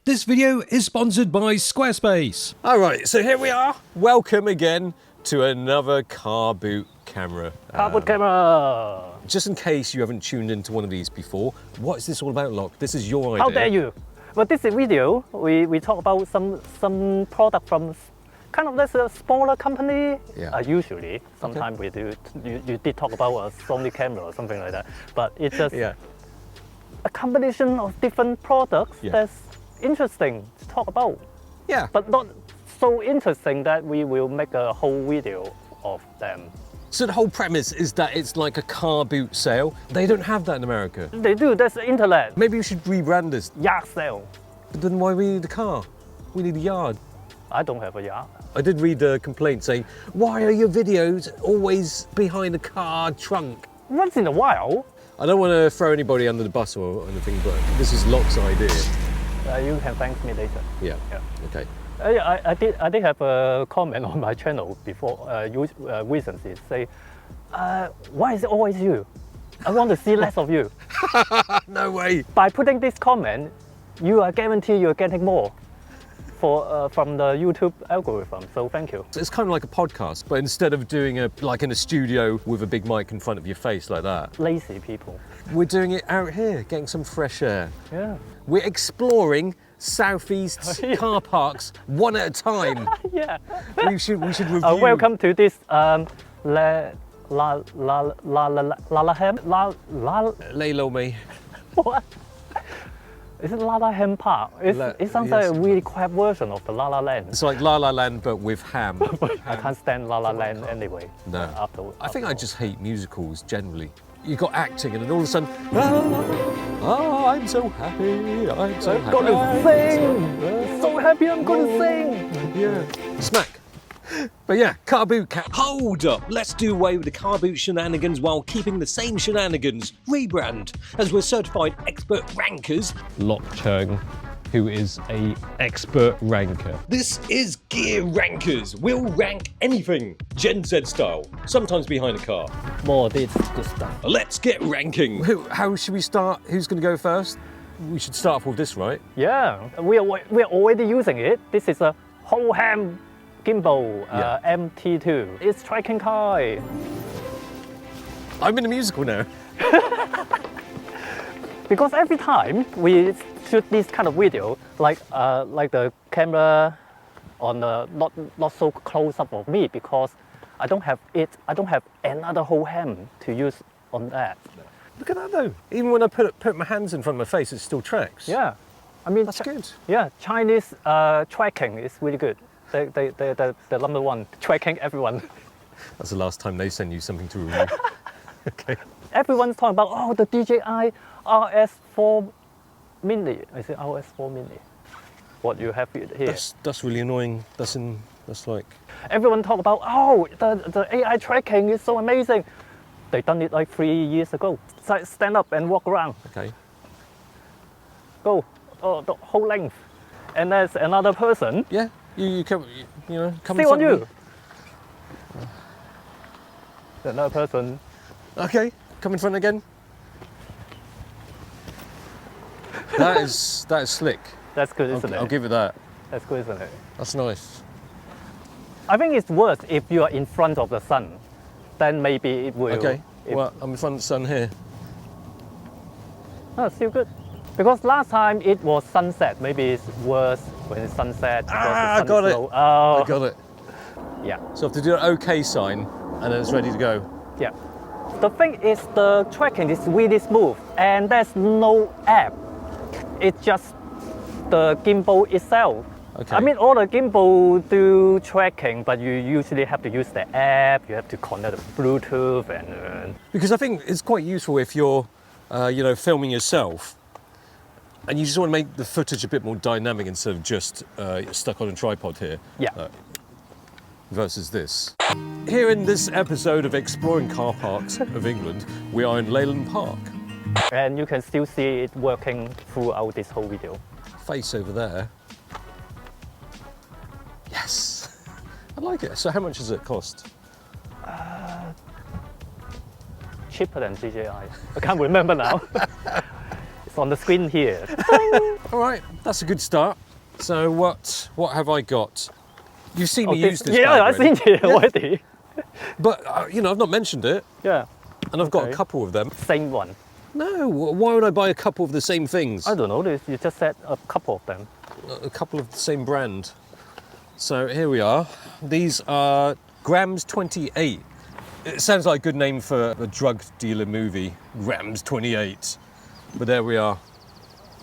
This video is sponsored by Squarespace. All right, so here we are. Welcome again to another car boot camera. Car boot camera! Just in case you haven't tuned into one of these before, what is this all about, Locke? This is your idea. How dare you? But this video, we talk about some product from kind of that's a smaller company. Yeah. Usually, sometimes we do. You did talk about a Sony camera or something like that, but it's just a combination of different products that's interesting to talk about. Yeah. But not so interesting that we will make a whole video of them. So the whole premise is that it's like a car boot sale. They don't have that in America. They do. That's the internet. Maybe we should rebrand this. Yard sale. But then why we need a car? We need a yard. I don't have a yard. I did read a complaint saying, why are your videos always behind a car trunk? Once in a while. I don't want to throw anybody under the bus or anything, but this is Locke's idea. You can thank me later. Yeah. Okay. I did have a comment on my channel before recently say, why is it always you? I want to see less of you. No way. By putting this comment, you are guaranteed you're getting more from the YouTube algorithm. So thank you. So it's kind of like a podcast, but instead of doing it like in a studio with a big mic in front of your face like that. Lazy people. We're doing it out here, getting some fresh air. Yeah. We're exploring Southeast's car parks one at a time. Yeah. We should review. Welcome to this Leica. Lay me. What? Is it La La Ham Park? It sounds like a really crap version of the La La Land. It's like La La Land, but with ham. I can't stand La La Land anyway. No. I think I all. just hate musicals generally. You got acting, and then all of a sudden, I'm so happy. I'm so happy. I'm gonna sing. So happy I'm gonna sing. Yeah. Smack. But yeah, car boot cap. Hold up, let's do away with the car boot shenanigans while keeping the same shenanigans. Rebrand, as we're certified expert rankers. Locke Chung, who is a expert ranker. This is Gear Rankers. We'll rank anything, Gen Z style, sometimes behind a car. More of this good stuff. Let's get ranking. How should we start? Who's going to go first? We should start off with this, right? Yeah, we are already using it. This is a Hohem Gimbal MT2. It's tracking high. I'm in a musical now. Because every time we shoot this kind of video, like the camera on the not so close up of me, because I don't have another Hohem to use on that. Look at that though. Even when I put my hands in front of my face, it still tracks. Yeah, I mean that's good. Yeah, Chinese tracking is really good. They're number one, tracking everyone. That's the last time they send you something to review. Okay. Everyone's talking about the DJI RS4 Mini. Is it RS4 Mini? What you have here? That's really annoying. That's like. Everyone talk about the AI tracking is so amazing. They done it like 3 years ago. So stand up and walk around. Okay. Go, the whole length. And there's another person. Yeah. You come Still on you. Another person. Okay, come in front again. That is slick. That's good, isn't it? I'll give it that. That's good, isn't it? That's nice. I think it's worse if you are in front of the sun. Then maybe it will. Okay. Well, I'm in front of the sun here. Oh, still good. Because last time it was sunset. Maybe it's worse when it's sunset. I got it. Oh. I got it. Yeah. So I have to do an OK sign, and then it's ready to go. Yeah. The thing is, the tracking is really smooth, and there's no app. It's just the gimbal itself. Okay. I mean, all the gimbal do tracking, but you usually have to use the app. You have to connect the Bluetooth and. Because I think it's quite useful if you're, filming yourself, and you just want to make the footage a bit more dynamic instead of just stuck on a tripod here. Yeah. Versus this. Here in this episode of Exploring Car Parks of England, we are in Leyland Park. And you can still see it working throughout this whole video. Face over there. Yes, I like it. So how much does it cost? Cheaper than DJI. I can't remember now. It's on the screen here. All right, that's a good start. So what have I got? You've seen me use this Yeah, bag I've already. seen it already. But, you know, I've not mentioned it. Yeah, And I've got a Okay. couple of them. same one. No, why would I buy a couple of the same things? I don't know, you just said a couple of them. A couple of the same brand. So here we are. These are Grams28. It sounds like a good name for a drug dealer movie, Grams28. But there we are.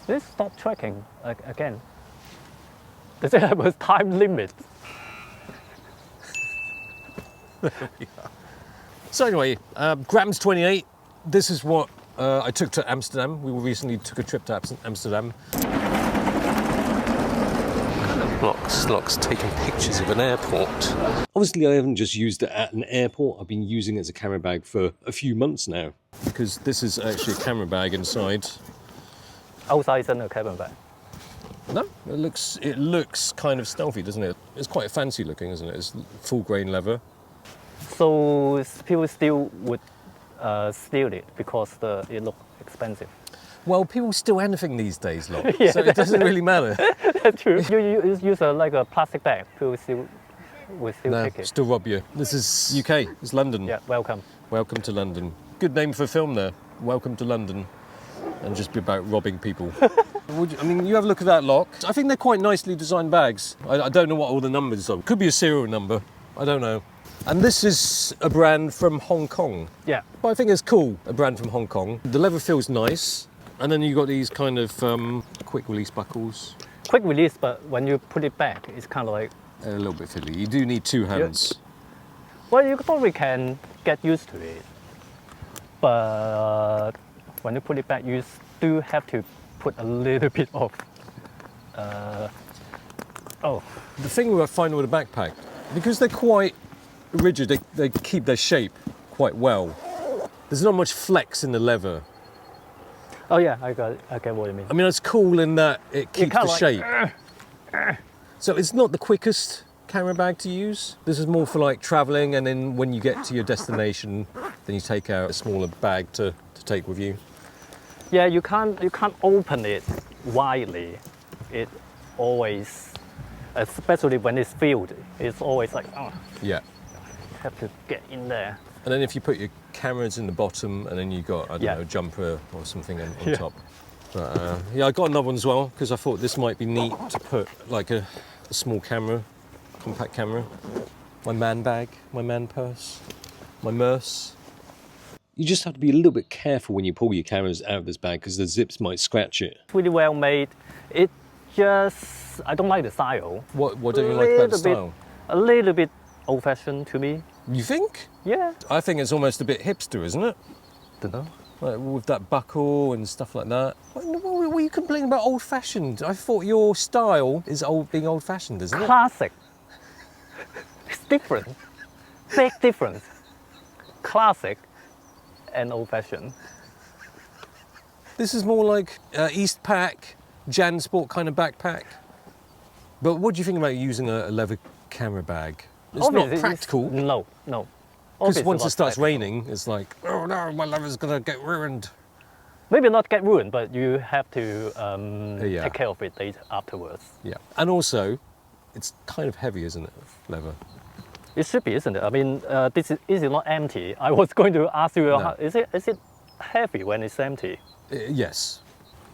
This stop tracking again. Does it have a time limit? So anyway, Grams28. This is what I took to Amsterdam. We recently took a trip to Amsterdam. Locks taking pictures of an airport. Obviously, I haven't just used it at an airport. I've been using it as a camera bag for a few months now, because this is actually a camera bag inside. Outside isn't a cabin bag. No, it looks kind of stealthy, doesn't it? It's quite fancy looking, isn't it? It's full grain leather. So people still would steal it because it looks expensive. Well, people steal anything these days, look. Yeah. So it doesn't really matter. That's true. You use like a plastic bag. People will still No, take it. still rob you. This is UK. It's London. Yeah, welcome. Welcome to London. Good name for a film there. Welcome to London. And just be about robbing people. I mean, you have a look at that lock. I think they're quite nicely designed bags. I don't know what all the numbers are. Could be a serial number. I don't know. And this is a brand from Hong Kong. Yeah. But I think it's cool, a brand from Hong Kong. The leather feels nice. And then you've got these kind of quick release buckles. Quick release, but when you put it back, it's kind of like... They're a little bit fiddly. You do need two hands. Well, you probably can get used to it. But when you put it back, you still have to put a little bit of... The thing I find with a backpack, because they're quite rigid, they keep their shape quite well. There's not much flex in the leather. Oh yeah, I get what you mean. I mean, it's cool in that it keeps the kinda like, shape. So it's not the quickest camera bag to use. This is more for like traveling, and then when you get to your destination, then you take out a smaller bag to take with you. Yeah, you can't open it widely. It always, especially when it's filled, it's always like, oh, Yeah. you have to get in there. And then if you put your cameras in the bottom, and then you got, I don't know, a jumper or something on top. But yeah, I got another one as well, because I thought this might be neat to put like a small camera, compact camera. My man bag, my man purse, my merce. You just have to be a little bit careful when you pull your cameras out of this bag, because the zips might scratch it. It's really well made. It just, I don't like the style. What don't you like about the Little bit- style? A little bit old-fashioned to me. You think? Yeah. I think it's almost a bit hipster, isn't it? Don't know. Like with that buckle and stuff like that. What are you complaining about old-fashioned? I thought your style is being old-fashioned, isn't it? Classic. It's different. Big difference. Classic and old-fashioned. This is more like East Pack, Jan Sport kind of backpack. But what do you think about using a leather camera bag? It's Obviously, not practical. No. Because Obviously once not it starts practical. raining, it's like, oh no, my leather's gonna get ruined. Maybe not get ruined, but you have to Yeah. take care of it later afterwards. Yeah. And also, it's kind of heavy, isn't it, leather? It should be, isn't it? I mean, this is not empty. I was going to ask you, No. is it heavy when it's empty? Yes.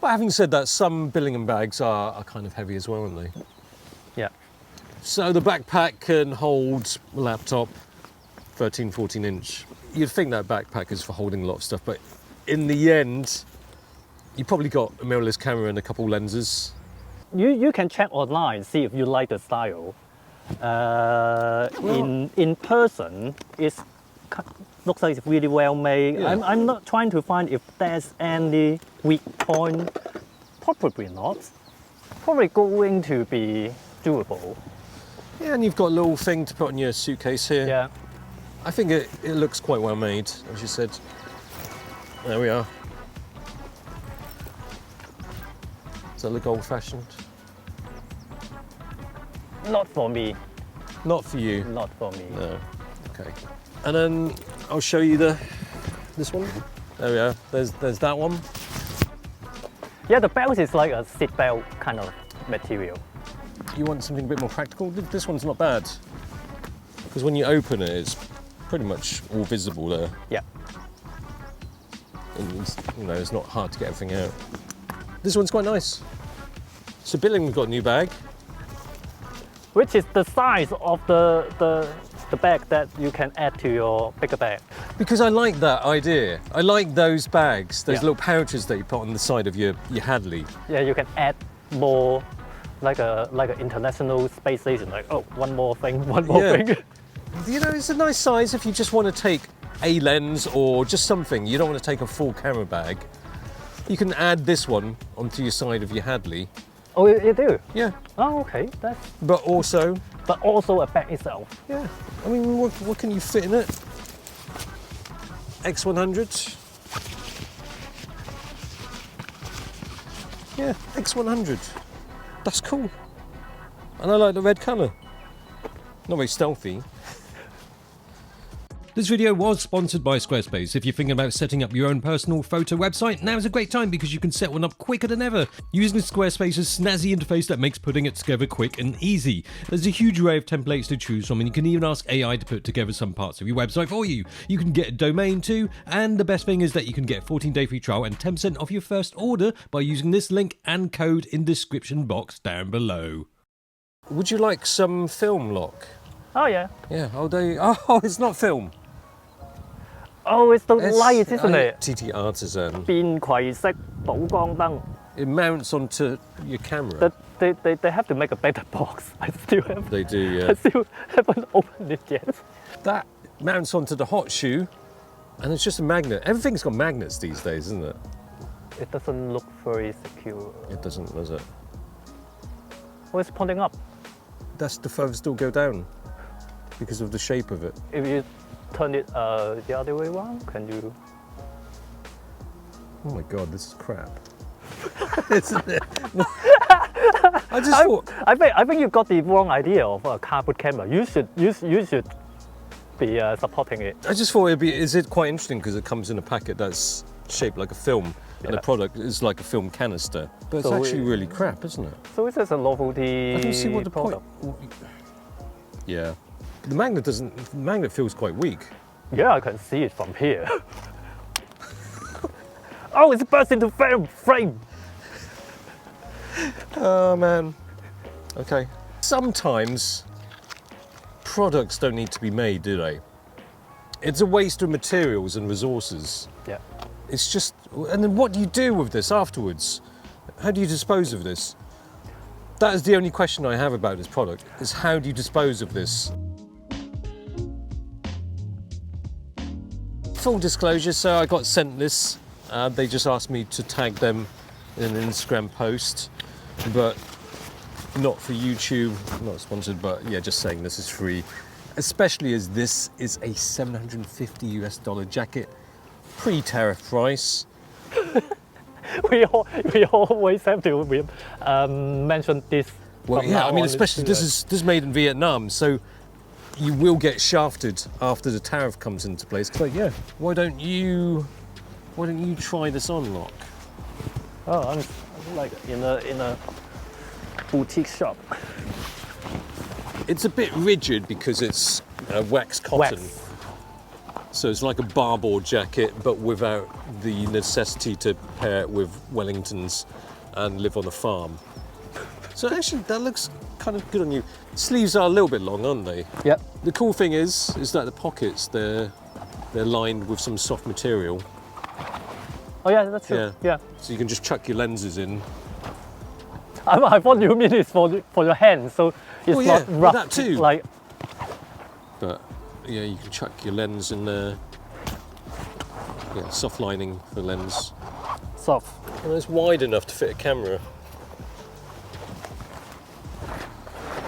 But having said that, some Billingham bags are kind of heavy as well, aren't they? Yeah. So the backpack can hold a laptop, 13, 14 inch. You'd think that backpack is for holding a lot of stuff, but in the end, you probably got a mirrorless camera and a couple lenses. You can check online, see if you like the style. In person, it looks like it's really well made. Yeah. I'm not trying to find if there's any weak point. Probably not. Probably going to be doable. Yeah, and you've got a little thing to put on your suitcase here. Yeah. I think it looks quite well made, as you said. There we are. Does that look old-fashioned? Not for me. Not for you. Not for me. No. Okay. And then I'll show you this one. There we are. There's that one. Yeah, the belt is like a seat belt kind of material. You want something a bit more practical? This one's not bad. Because when you open it, it's pretty much all visible there. Yeah. And it's, you know, it's not hard to get everything out. This one's quite nice. So Billingham's got a new bag. Which is the size of the bag that you can add to your bigger bag. Because I like that idea. I like those bags, those Yeah. little pouches that you put on the side of your Hadley. Yeah, you can add more, like an international space station. Like, oh, one more thing, one more Yeah. thing. You know, it's a nice size if you just want to take a lens or just something. You don't want to take a full camera bag. You can add this one onto your side of your Hadley. Oh, you do? Yeah. Oh, okay. That's But also, a bag itself. yeah. I mean, what can you fit in it? X100. Yeah, X100. That's cool. And I like the red colour. Not very stealthy. This video was sponsored by Squarespace. If you're thinking about setting up your own personal photo website, now's a great time because you can set one up quicker than ever using Squarespace's snazzy interface that makes putting it together quick and easy. There's a huge array of templates to choose from, and you can even ask AI to put together some parts of your website for you. You can get a domain too, and the best thing is that you can get a 14-day free trial and 10% off your first order by using this link and code in the description box down below. Would you like some film lock? Oh, yeah. Yeah, oh, it's not film. Oh, it's the light, isn't it? TTArtisans. 變葵式補光燈. It mounts onto your camera. They have to make a better box. I still have. They do, yeah. I still haven't opened it yet. That mounts onto the hot shoe, and it's just a magnet. Everything's got magnets these days, isn't it? It doesn't look very secure. It doesn't, does it? Oh, it's pointing up. That's the furthest it'll go down because of the shape of it. If you turn it the other way around, can you? Oh my god, this is crap. Isn't it? I just thought. I think you got the wrong idea of a cardboard camera. You should be supporting it. I just thought is it quite interesting because it comes in a packet that's shaped like a film, and the product is like a film canister. But it's So actually really crap, isn't it? So it's a novelty. I don't see what the product. point. Yeah, the magnet feels quite weak. Yeah, I can see it from here. Oh, it's burst into frame. Oh man. Okay. Sometimes products don't need to be made, do they? It's a waste of materials and resources. Yeah. It's just, and then what do you do with this afterwards? How do you dispose of this? That is the only question I have about this product, is how do you dispose of this? Full disclosure, so I got sent this. They just asked me to tag them in an Instagram post, but not for YouTube, not sponsored, but yeah, just saying this is free. Especially as this is a $750 jacket, pre-tariff price. We always have to mention this. Well, from yeah, now I mean, on. especially this is made in Vietnam, so you will get shafted after the tariff comes into place. But yeah, why don't you try this on, Locke? Oh, I'm like in a boutique shop. It's a bit rigid because it's wax cotton. Wax. So it's like a barboard jacket, but without the necessity to pair it with Wellingtons and live on a farm. So actually, that looks kind of good on you. Sleeves are a little bit long, aren't they? Yep. The cool thing is that the pockets, they're lined with some soft material. Oh yeah, that's true. Yeah. Yeah. So you can just chuck your lenses in. I thought you mean it's for your hands, so it's Well, yeah, not rough. that too. Like, But yeah, you can chuck your lens in there. Yeah, soft lining for the lens. soft. And it's wide enough to fit a camera.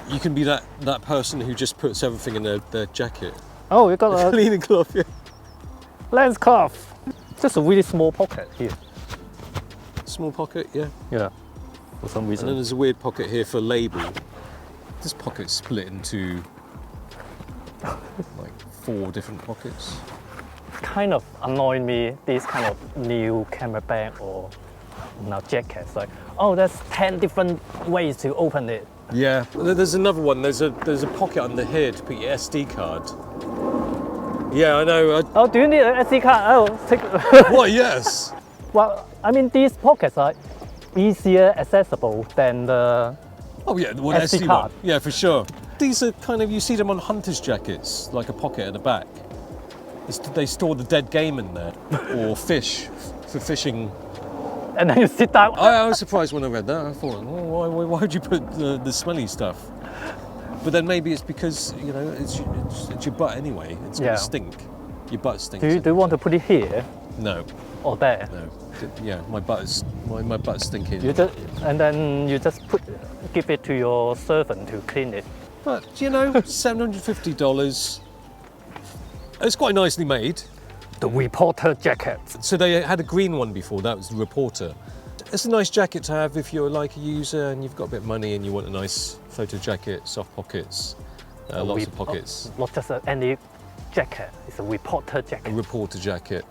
You can be that person who just puts everything in their jacket. Oh, you got a Cleaning cloth, yeah. lens cuff. Just a really small pocket here. Small pocket, yeah. Yeah. For some And then reason. there's a weird pocket here for label. This pocket's split into like 4 different pockets. Kind of annoying me, this kind of new camera bag or now jackets. Like, oh, there's 10 different ways to open it. Yeah, there's another one. There's a pocket under here to put your SD card. Yeah, I know. Oh, do you need an SD card? Oh, take. What? Yes. Well, I mean, these pockets are easier accessible than the. Oh yeah, the one SD SD card. one. Yeah, for sure. These are kind of, you see them on hunters' jackets, like a pocket at the back. They store the dead game in there, or fish for fishing. And then you sit down. I was surprised when I read that. I thought, oh, why would you put the smelly stuff? But then maybe it's because, you know, it's your butt anyway. It's going to stink. Your butt stinks. Do you want to put it here No. or there? No. Yeah, my butt's stinking. And then you just give it to your servant to clean it. But you know, $750. It's quite nicely made. The reporter jacket. So they had a green one before. That was the reporter. It's a nice jacket to have if you're like a user and you've got a bit of money and you want a nice photo jacket, soft pockets, lots of pockets. Not just any jacket. It's a reporter A jacket. reporter jacket.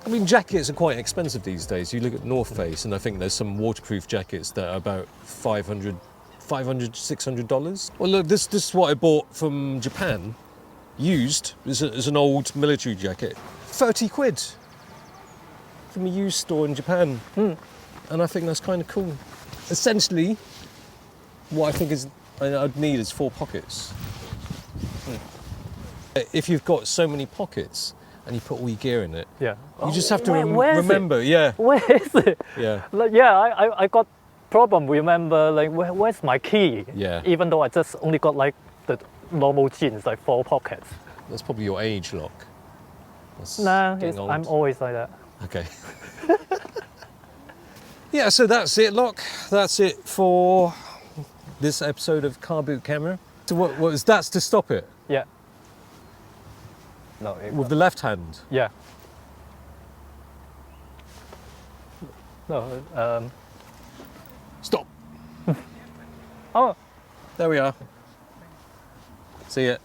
I mean, jackets are quite expensive these days. You look at North Face, and I think there's some waterproof jackets that are about $500, $600. Well, look, this is what I bought from Japan, used. It's an old military jacket, 30 quid from a used store in Japan, and I think that's kind of cool. Essentially, what I think I'd need is 4 pockets. If you've got so many pockets, and you put all your gear in it. Yeah. You just have to where is remember, yeah. Where is it? Yeah. Like, yeah, I got problem remember like where's my key? Yeah. Even though I just only got like the normal jeans, like 4 pockets. That's probably your age, Lock. That's No, getting old. I'm always like that. Okay. Yeah, so that's it, Lock. That's it for this episode of Car Boot Camera. So what was that's to stop it? Yeah. No. With the left hand? Yeah. No. Stop. Oh. There we are. See ya.